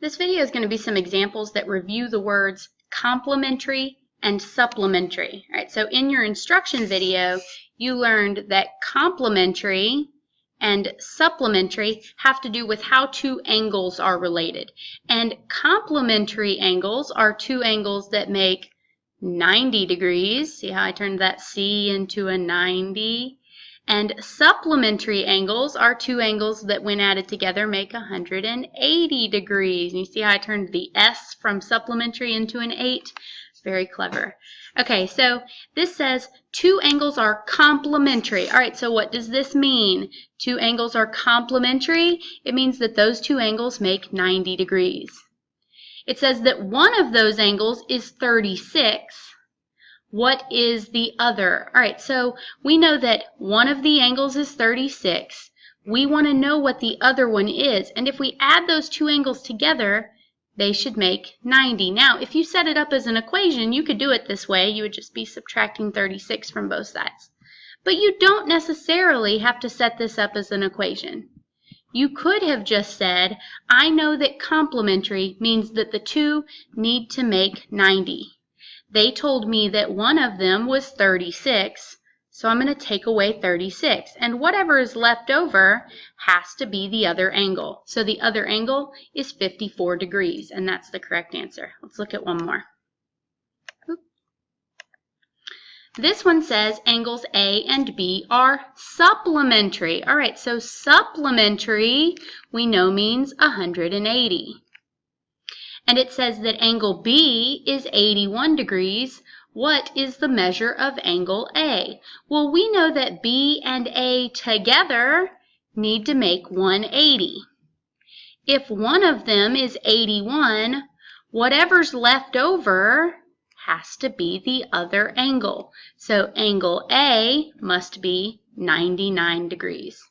This video is going to be some examples that review the words complementary and supplementary. All right, so in your instruction video, you learned that complementary and supplementary have to do with how two angles are related. And complementary angles are two angles that make 90 degrees. See how I turned that C into a 90? And supplementary angles are two angles that when added together make 180 degrees. And you see how I turned the S from supplementary into an 8? Very clever. Okay, so this says two angles are complementary. All right, so what does this mean? Two angles are complementary. It means that those two angles make 90 degrees. It says that one of those angles is 36. What is the other? All right, so we know that one of the angles is 36. We want to know what the other one is. And if we add those two angles together, they should make 90. Now, if you set it up as an equation, you could do it this way. You would just be subtracting 36 from both sides. But you don't necessarily have to set this up as an equation. You could have just said, I know that complementary means that the two need to make 90. They told me that one of them was 36, so I'm going to take away 36. And whatever is left over has to be the other angle. So the other angle is 54 degrees, and that's the correct answer. Let's look at one more. This one says angles A and B are supplementary. All right, so supplementary we know means 180. And it says that angle B is 81 degrees. What is the measure of angle A? Well, we know that B and A together need to make 180. If one of them is 81, whatever's left over has to be the other angle. So angle A must be 99 degrees.